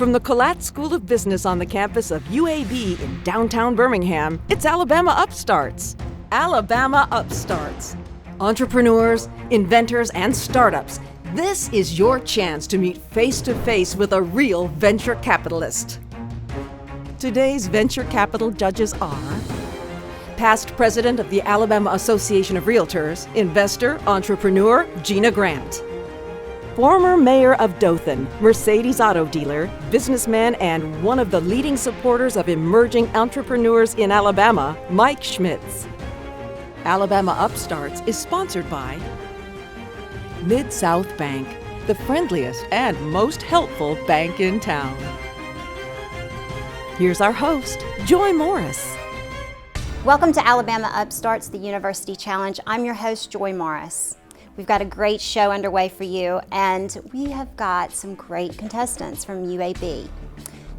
From the Collat School of Business on the campus of UAB in downtown Birmingham, it's Alabama Upstarts. Alabama Upstarts. Entrepreneurs, inventors, and startups, this is your chance to meet face-to-face with a real venture capitalist. Today's venture capital judges are past president of the Alabama Association of Realtors, investor, entrepreneur, Gina Grant. Former mayor of Dothan, Mercedes auto dealer, businessman, and one of the leading supporters of emerging entrepreneurs in Alabama, Mike Schmitz. Alabama Upstarts is sponsored by Mid-South Bank, the friendliest and most helpful bank in town. Here's our host, Joy Morris. Welcome to Alabama Upstarts, the University Challenge. I'm your host, Joy Morris. We've got a great show underway for you, and we have got some great contestants from UAB.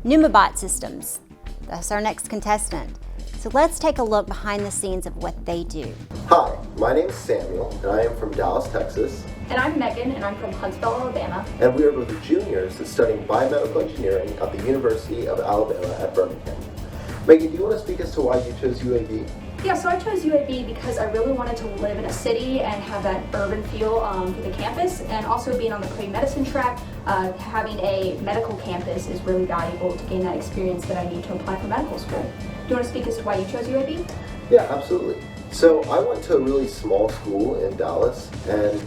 Numabot Systems, that's our next contestant. So let's take a look behind the scenes of what they do. Hi, my name is Samuel, and I am from Dallas, Texas. And I'm Megan, and I'm from Huntsville, Alabama. And we are both juniors studying biomedical engineering at the University of Alabama at Birmingham. Megan, do you want to speak as to why you chose UAB? Yeah, so I chose UAB because I really wanted to live in a city and have that urban feel for the campus, and also being on the pre-medicine track, having a medical campus is really valuable to gain that experience that I need to apply for medical school. Do you want to speak as to why you chose UAB? Yeah, absolutely. So I went to a really small school in Dallas, and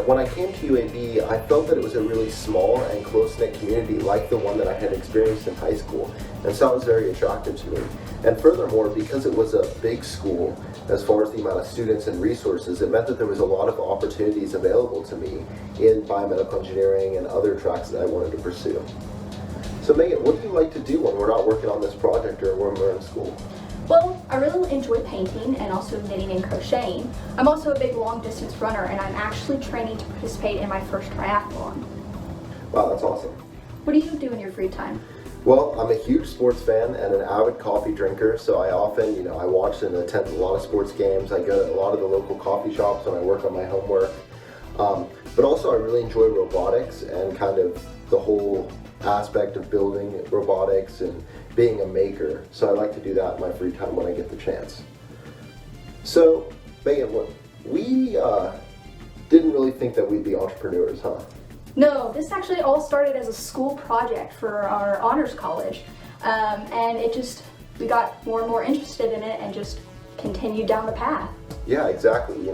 when I came to UAB, I felt that it was a really small and close-knit community like the one that I had experienced in high school, and so it was very attractive to me. And furthermore, because it was a big school, as far as the amount of students and resources, it meant that there was a lot of opportunities available to me in biomedical engineering and other tracks that I wanted to pursue. So Megan, what do you like to do when we're not working on this project or when we're in school? Well, I really enjoy painting and also knitting and crocheting. I'm also a big long-distance runner, and I'm actually training to participate in my first triathlon. Wow, that's awesome. What do you do in your free time? Well, I'm a huge sports fan and an avid coffee drinker, so I often, I watch and attend a lot of sports games. I go to a lot of the local coffee shops when I work on my homework. But also I really enjoy robotics and kind of the whole aspect of building robotics and being a maker. So I like to do that in my free time when I get the chance. So, Megan, we didn't really think that we'd be entrepreneurs, huh? No, this actually all started as a school project for our honors college. And we got more and more interested in it and just continued down the path. Yeah, exactly.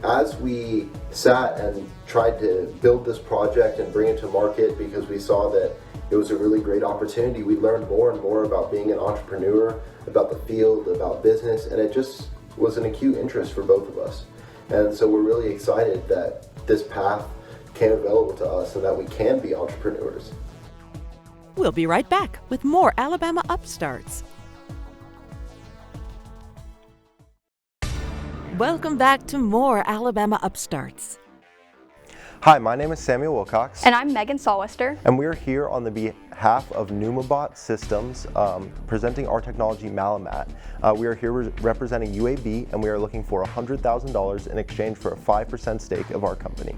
As we sat and tried to build this project and bring it to market because we saw that it was a really great opportunity, we learned more and more about being an entrepreneur, about the field, about business, and it just was an acute interest for both of us. And so we're really excited that this path came available to us and that we can be entrepreneurs. We'll be right back with more Alabama Upstarts. Welcome back to more Alabama Upstarts. Hi, my name is Samuel Wilcox. And I'm Megan Solwester. And we are here on the behalf of Numabot Systems, presenting our technology Malamat. We are here representing UAB, and we are looking for $100,000 in exchange for a 5% stake of our company.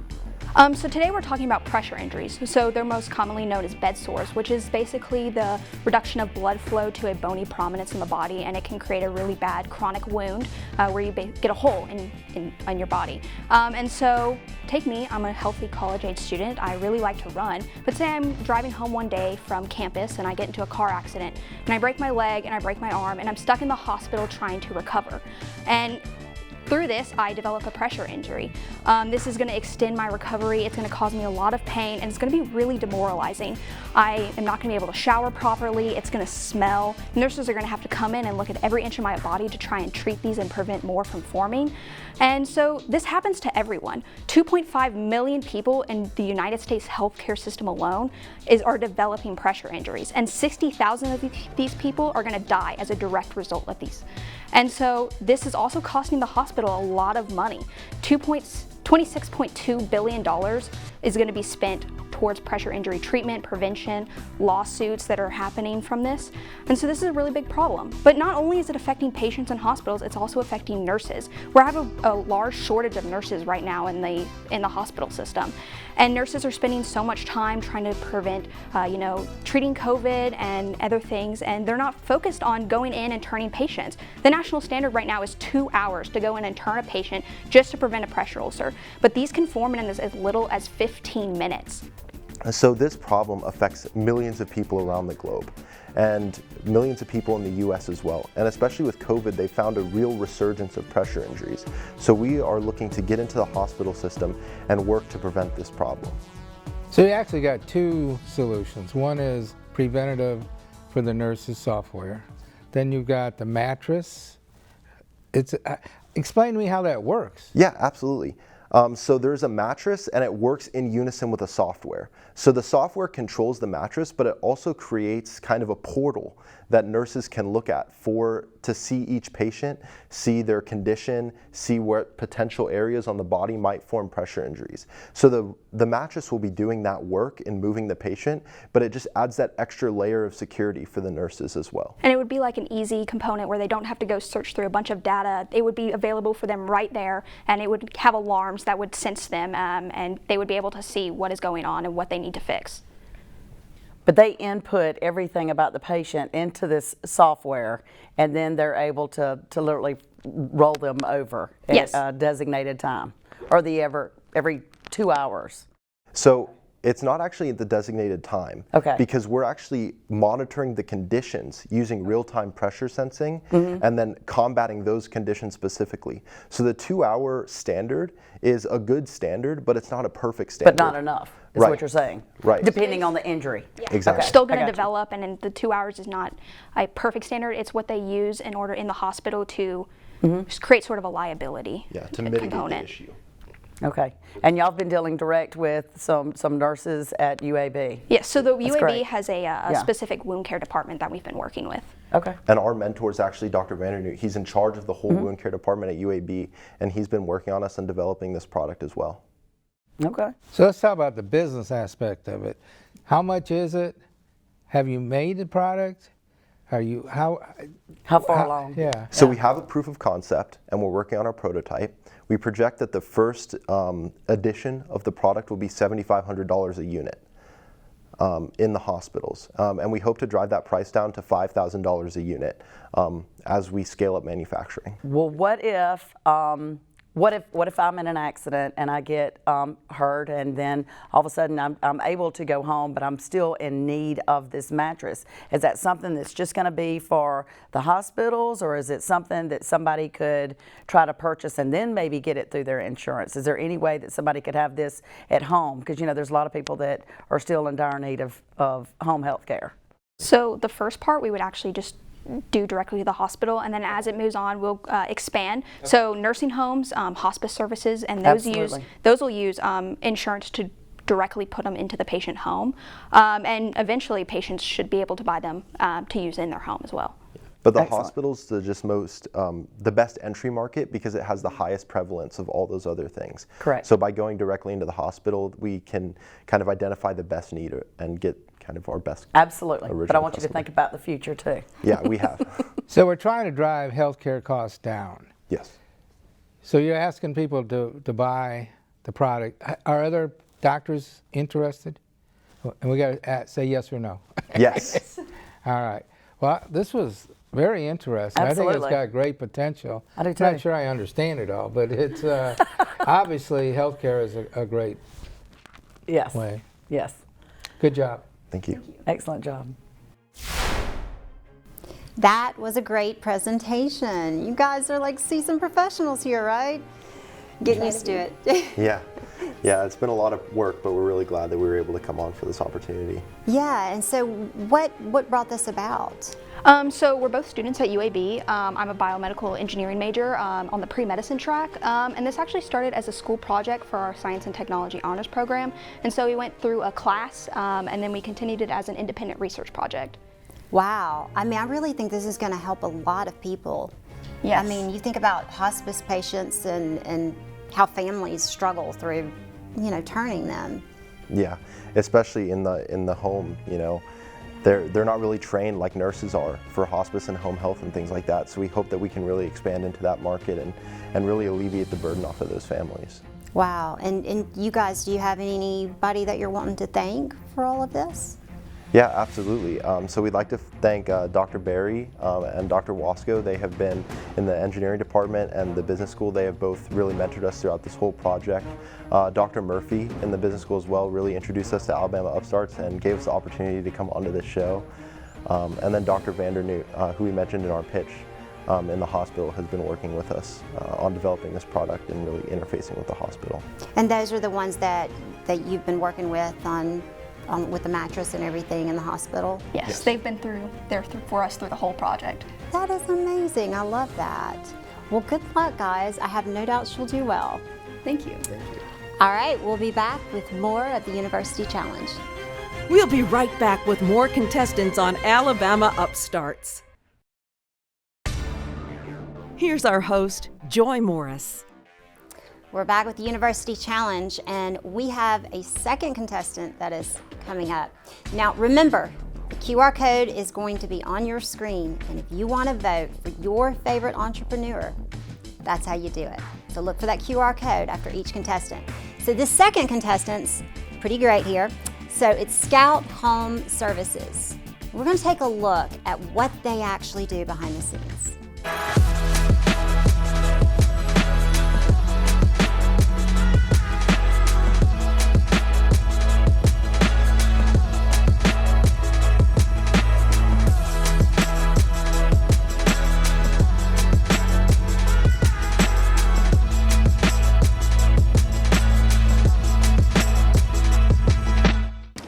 So today we're talking about pressure injuries. So they're most commonly known as bed sores, which is basically the reduction of blood flow to a bony prominence in the body, and it can create a really bad chronic wound where you get a hole in your body. And so take me, I'm a healthy college-age student. I really like to run, but say I'm driving home one day from campus and I get into a car accident and I break my leg and I break my arm and I'm stuck in the hospital trying to recover. And through this, I develop a pressure injury. This is going to extend my recovery, it's going to cause me a lot of pain, and it's going to be really demoralizing. I am not going to be able to shower properly, it's going to smell. Nurses are going to have to come in and look at every inch of my body to try and treat these and prevent more from forming. And so this happens to everyone. 2.5 million people in the United States healthcare system alone are developing pressure injuries, and 60,000 of these people are going to die as a direct result of these. And so this is also costing the hospital a lot of money. $26.2 billion is going to be spent towards pressure injury treatment, prevention, lawsuits that are happening from this. And so this is a really big problem. But not only is it affecting patients in hospitals, it's also affecting nurses. We have a large shortage of nurses right now in the hospital system. And nurses are spending so much time trying to prevent, treating COVID and other things, and they're not focused on going in and turning patients. The national standard right now is 2 hours to go in and turn a patient just to prevent a pressure ulcer, but these can form in as little as 15 minutes. So this problem affects millions of people around the globe and millions of people in the US as well. And especially with COVID, they found a real resurgence of pressure injuries. So we are looking to get into the hospital system and work to prevent this problem. So you actually got two solutions. One is preventative for the nurses software. Then you've got the mattress. Explain to me how that works. Yeah, absolutely. So there's a mattress and it works in unison with the software. So the software controls the mattress, but it also creates kind of a portal that nurses can look at to see each patient, see their condition, see what potential areas on the body might form pressure injuries. So the mattress will be doing that work in moving the patient, but it just adds that extra layer of security for the nurses as well. And it would be like an easy component where they don't have to go search through a bunch of data. It would be available for them right there, and it would have alarms that would sense them, and they would be able to see what is going on and what they need to fix. But they input everything about the patient into this software, and then they're able to literally roll them over Yes. at a designated time, or every 2 hours. So it's not actually at the designated time, Okay. because we're actually monitoring the conditions using real-time pressure sensing and then combating those conditions specifically. So the 2-hour standard is a good standard, but it's not a perfect standard. But not enough, is Right. what you're saying. Right. Depending on the injury. Exactly. Okay. Still going I to got you. develop, and then the 2 hours is not a perfect standard. It's what they use in the hospital to just create sort of a liability Yeah, to mitigate component. the issue. Okay. And y'all have been dealing direct with some nurses at UAB. Yes, so the That's UAB great. has a specific wound care department that we've been working with. Okay. And our mentor is actually Dr. Vandernoot. He's in charge of the whole wound care department at UAB, and he's been working on us and developing this product as well. Okay. So let's talk about the business aspect of it. How much is it? Have you made the product? How far along? Yeah. So we have a proof of concept, and we're working on our prototype. We project that the first edition of the product will be $7,500 a unit in the hospitals. And we hope to drive that price down to $5,000 a unit as we scale up manufacturing. Well, what if I'm in an accident and I get hurt, and then all of a sudden I'm able to go home, but I'm still in need of this mattress? Is that something that's just going to be for the hospitals, or is it something that somebody could try to purchase and then maybe get it through their insurance? Is there any way that somebody could have this at home? Because there's a lot of people that are still in dire need of home health care. So the first part we would actually just do directly to the hospital, and then as it moves on, we'll expand. So nursing homes, hospice services, and those will use insurance to directly put them into the patient home, and eventually patients should be able to buy them to use in their home as well. But the Excellent. hospital's the best entry market because it has the highest prevalence of all those other things. Correct. So by going directly into the hospital, we can kind of identify the best need and get kind of our best. Absolutely. But I original want you to customer. think about the future too. Yeah, we have. So we're trying to drive healthcare costs down. Yes. So you're asking people to buy the product. Are other doctors interested? And we got to say yes or no. Yes. All right. Well, this was very interesting. I think Absolutely. it's got great potential. I do I'm too. not sure I understand it all, but it's obviously healthcare is a great Yes. way. Yes. Good job. Thank you. Excellent job. That was a great presentation. You guys are like seasoned professionals here, right? Getting used to it. Yeah. Yeah, it's been a lot of work, but we're really glad that we were able to come on for this opportunity. Yeah, and so what brought this about? So we're both students at UAB. I'm a biomedical engineering major on the pre-medicine track, and this actually started as a school project for our science and technology honors program. And so we went through a class, and then we continued it as an independent research project. Wow, I mean, I really think this is going to help a lot of people. Yes. I mean, you think about hospice patients and how families struggle through, turning them. Yeah, especially in the home, you know. They're not really trained like nurses are for hospice and home health and things like that. So we hope that we can really expand into that market and really alleviate the burden off of those families. Wow, and you guys, do you have anybody that you're wanting to thank for all of this? Yeah, absolutely. So we'd like to thank Dr. Barry and Dr. Wasco. They have been in the engineering department and the business school. They have both really mentored us throughout this whole project. Dr. Murphy in the business school as well really introduced us to Alabama Upstarts and gave us the opportunity to come onto this show. And then Dr. Vandernoot, who we mentioned in our pitch in the hospital, has been working with us on developing this product and really interfacing with the hospital. And those are the ones that you've been working with with the mattress and everything in the hospital? Yes, they've been there for us through the whole project. That is amazing. I love that. Well, good luck, guys. I have no doubt she'll do well. Thank you. Thank you. All right, we'll be back with more of the University Challenge. We'll be right back with more contestants on Alabama Upstarts. Here's our host, Joy Morris. We're back with the University Challenge, and we have a second contestant that is coming up. Now, remember, the QR code is going to be on your screen, and if you want to vote for your favorite entrepreneur, that's how you do it. So look for that QR code after each contestant. So this second contestant's pretty great here. So it's Scout Home Services. We're going to take a look at what they actually do behind the scenes.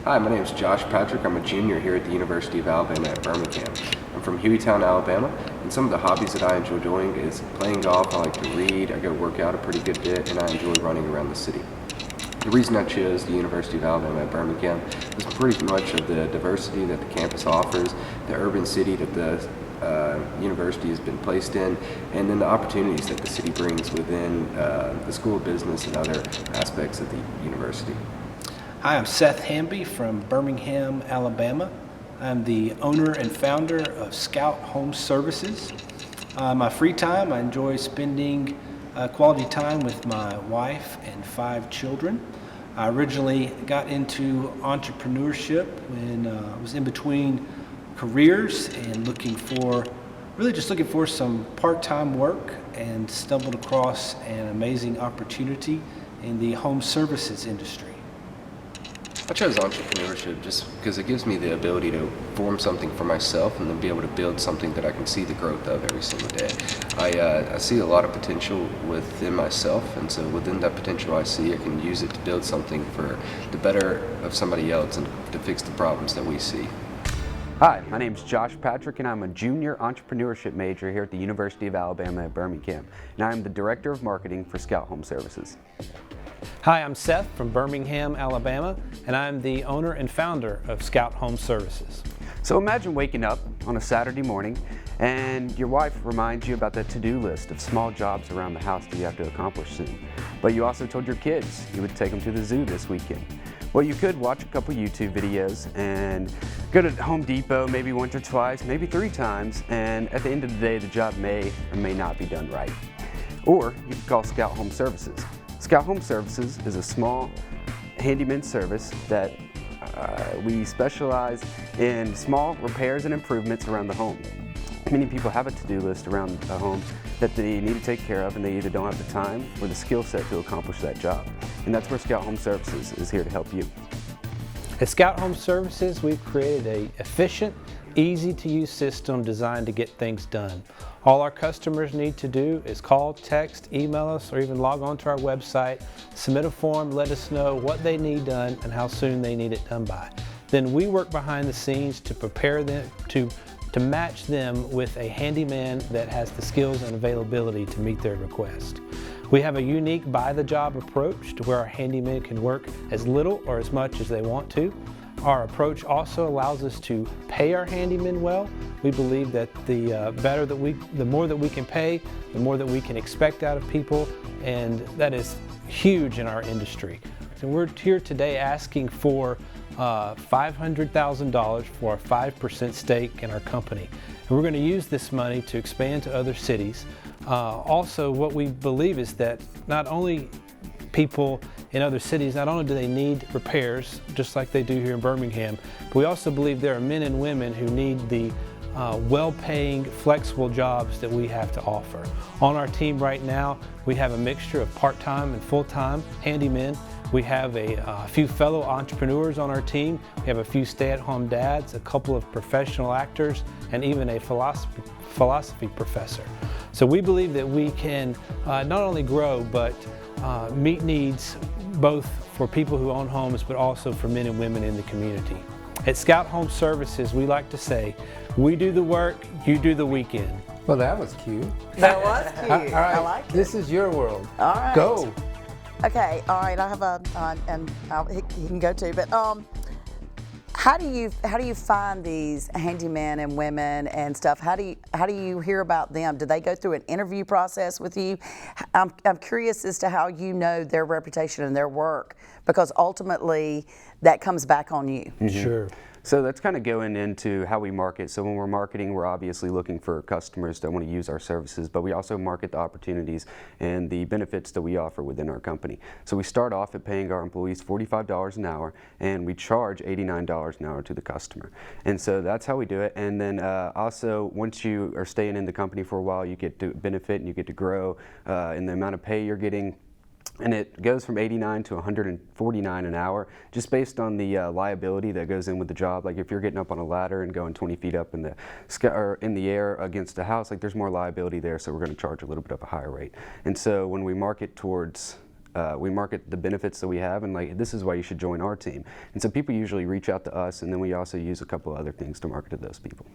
Hi, my name is Josh Patrick. I'm a junior here at the University of Alabama at Birmingham. I'm from Hueytown, Alabama, and some of the hobbies that I enjoy doing is playing golf. I like to read, I go work out a pretty good bit, and I enjoy running around the city. The reason I chose the University of Alabama at Birmingham is pretty much of the diversity that the campus offers, the urban city that the university has been placed in, and then the opportunities that the city brings within the School of Business and other aspects of the university. Hi, I'm Seth Hamby from Birmingham, Alabama. I'm the owner and founder of Scout Home Services. My free time, I enjoy spending quality time with my wife and 5 children. I originally got into entrepreneurship when I was in between careers and looking for some part-time work, and stumbled across an amazing opportunity in the home services industry. I chose entrepreneurship just because it gives me the ability to form something for myself and then be able to build something that I can see the growth of every single day. I see a lot of potential within myself, and so within that potential I see, I can use it to build something for the better of somebody else and to fix the problems that we see. Hi, my name is Josh Patrick, and I'm a junior entrepreneurship major here at the University of Alabama at Birmingham, and I'm the Director of Marketing for Scout Home Services. Hi, I'm Seth from Birmingham, Alabama, and I'm the owner and founder of Scout Home Services. So imagine waking up on a Saturday morning and your wife reminds you about that to-do list of small jobs around the house that you have to accomplish soon. But you also told your kids you would take them to the zoo this weekend. Well, you could watch a couple YouTube videos and go to Home Depot maybe once or twice, maybe 3 times, and at the end of the day, the job may or may not be done right. Or you could call Scout Home Services. Scout Home Services is a small handyman service that we specialize in small repairs and improvements around the home. Many people have a to-do list around the home that they need to take care of, and they either don't have the time or the skill set to accomplish that job. And that's where Scout Home Services is here to help you. At Scout Home Services, we've created an efficient, easy-to-use system designed to get things done. All our customers need to do is call, text, email us, or even log on to our website, submit a form, let us know what they need done and how soon they need it done by. Then we work behind the scenes to prepare them, to match them with a handyman that has the skills and availability to meet their request. We have a unique by-the-job approach to where our handyman can work as little or as much as they want to. Our approach also allows us to pay our handymen well. We believe that the more that we can pay, the more that we can expect out of people, and that is huge in our industry. product, and we're here today asking for $500,000 for a 5% stake in our company. And we're going to use this money to expand to other cities. Also, what we believe is that not only people in other cities, not only do they need repairs, just like they do here in Birmingham, but we also believe there are men and women who need the well-paying, flexible jobs that we have to offer. On our team right now, we have a mixture of part-time and full-time handymen. We have a few fellow entrepreneurs on our team. We have a few stay-at-home dads, a couple of professional actors, and even a philosophy professor. So we believe that we can not only grow, but meet needs both for people who own homes, but also for men and women in the community. At Scout Home Services, we like to say, we do the work, you do the weekend. Well, that was cute. That was cute. All right, I like it. this is your world. All right. Go. Okay, all right, I have a, and he can go too, but how do you find these handymen and women and stuff? How do you hear about them? Do they go through an interview process with you? I'm curious as to how you know their reputation and their work, because ultimately that comes back on you. Mm-hmm. Sure. So that's kind of going into how we market. So when we're marketing, we're obviously looking for customers that want to use our services, but we also market the opportunities and the benefits that we offer within our company. So we start off at paying our employees $45 an hour, and we charge $89 an hour to the customer. And so that's how we do it. And then also, once you are staying in the company for a while, you get to benefit and you get to grow in the amount of pay you're getting. And it goes from $89 to $149 an hour, just based on the liability that goes in with the job. Like if you're getting up on a ladder and going 20 feet up in the sky, or in the air against a house, like there's more liability there, so we're going to charge a little bit of a higher rate. And so when we market towards, we market the benefits that we have, and like this is why you should join our team. And so people usually reach out to us, and then we also use a couple of other things to market to those people.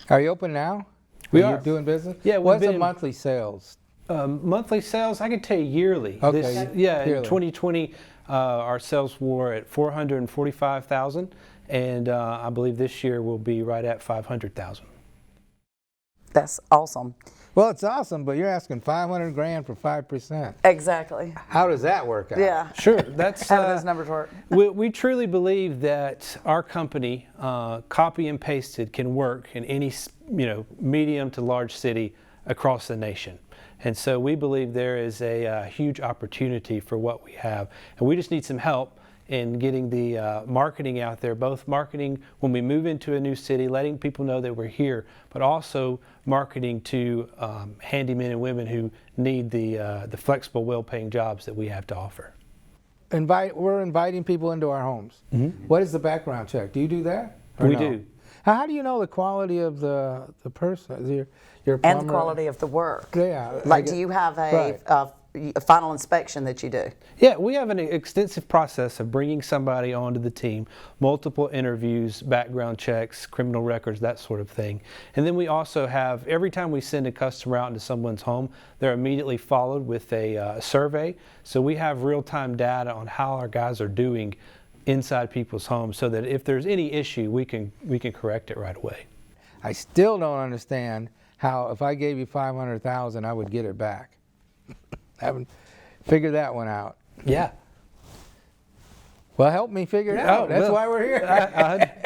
Are you open now? We are are. you doing business? Yeah, What's the been monthly sales? Monthly sales, I can tell you yearly. Okay. In Yearly. 2020, our sales were at $445,000, and I believe this year will be right at $500,000. That's awesome. Well, it's awesome, but you're asking $500,000 for 5%. Exactly. How does that work out? Yeah. Sure, that's How do those numbers work? we truly believe that our company, copy and pasted, can work in any medium to large city across the nation. And so we believe there is a huge opportunity for what we have. And we just need some help in getting the marketing out there, both marketing when we move into a new city, letting people know that we're here, but also marketing to handymen and women who need the flexible, well-paying jobs that we have to offer. We're inviting people into our homes. Mm-hmm. What is the background check? Do you do that? We do. How do you know the quality of the person? Your plumber? And the quality of the work. Yeah. Like, do you have a final inspection that you do? Yeah, we have an extensive process of bringing somebody onto the team, multiple interviews, background checks, criminal records, that sort of thing. And then we also have, every time we send a customer out into someone's home, they're immediately followed with a survey. So we have real-time data on how our guys are doing inside people's homes, so that if there's any issue, we can correct it right away. I still don't understand how, if I gave you $500,000, I would get it back. Haven't figured that one out. Yeah. Well, help me figure it out. That's why we're here.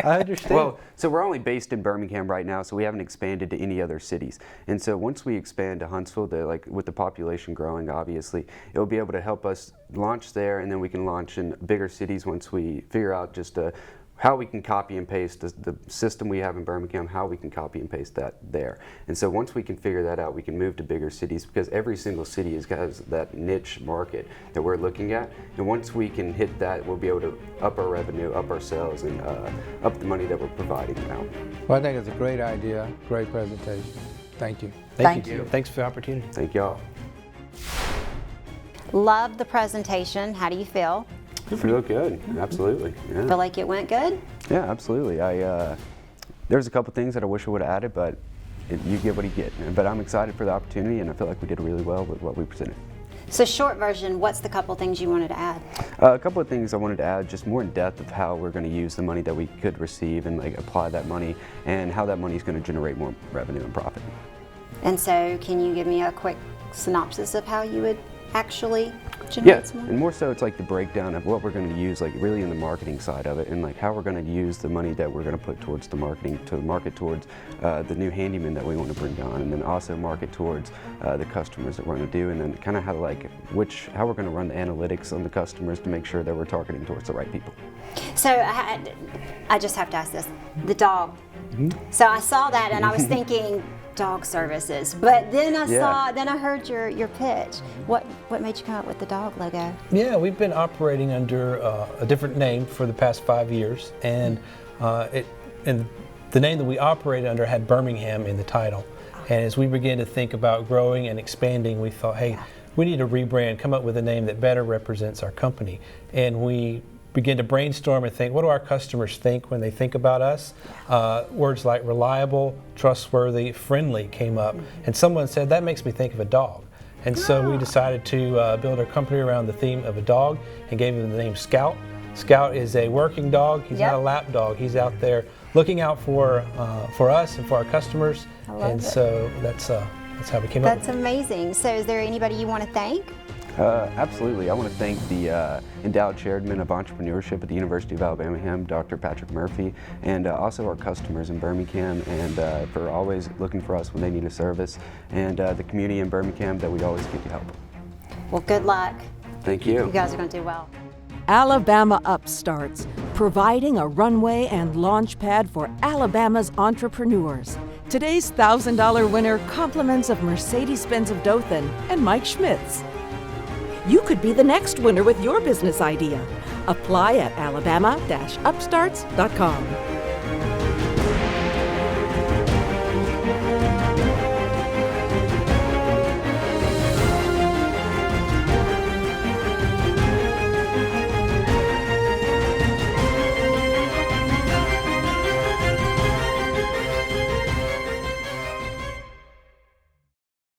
I understand. Well, so we're only based in Birmingham right now, so we haven't expanded to any other cities. And so once we expand to Huntsville, like with the population growing, obviously, it will be able to help us launch there, and then we can launch in bigger cities once we figure out just how we can copy and paste the system we have in Birmingham, how we can copy and paste that there. And so once we can figure that out, we can move to bigger cities, because every single city has that niche market that we're looking at. And once we can hit that, we'll be able to up our revenue, up our sales, and up the money that we're providing now. Well, I think it's a great idea, great presentation. Thank you. Thank you. Thanks for the opportunity. Thank y'all. Love the presentation. How do you feel? I feel good, absolutely. Yeah. Feel like it went good? Yeah, absolutely. There's a couple things that I wish I would have added, but you get what you get. But I'm excited for the opportunity, and I feel like we did really well with what we presented. So short version, what's the couple things you wanted to add? A couple of things I wanted to add, just more in depth of how we're going to use the money that we could receive and like apply that money, and how that money is going to generate more revenue and profit. And so can you give me a quick synopsis of how you would actually generates more? And more so it's like the breakdown of what we're going to use, like really in the marketing side of it, and like how we're going to use the money that we're going to put towards the marketing to market towards the new handyman that we want to bring on, and then also market towards the customers that we're going to do, and then kind of how we're going to run the analytics on the customers to make sure that we're targeting towards the right people. So I just have to ask this, the dog. So I saw that and I was thinking dog services, but then I heard your pitch. What made you come up with the dog logo? Yeah, we've been operating under a different name for the past 5 years, and the name that we operated under had Birmingham in the title. And as we began to think about growing and expanding, we thought, hey, we need to rebrand, come up with a name that better represents our company. And we began to brainstorm and think, what do our customers think when they think about us? Words like reliable, trustworthy, friendly came up. And someone said, that makes me think of a dog. And so we decided to build our company around the theme of a dog and gave him the name Scout. Scout is a working dog. He's not a lap dog. He's out there looking out for us and for our customers. And so that's how we came up with it. That's amazing. So is there anybody you want to thank? Absolutely. I want to thank the endowed chairman of entrepreneurship at the University of Alabama, Dr. Patrick Murphy, and also our customers in Birmingham, and for always looking for us when they need a service, and the community in Birmingham that we always get to help. Well, good luck. Thank you. You guys are going to do well. Alabama Upstarts, providing a runway and launch pad for Alabama's entrepreneurs. Today's $1,000 winner compliments of Mercedes-Benz of Dothan and Mike Schmitz. You could be the next winner with your business idea. Apply at alabama-upstarts.com.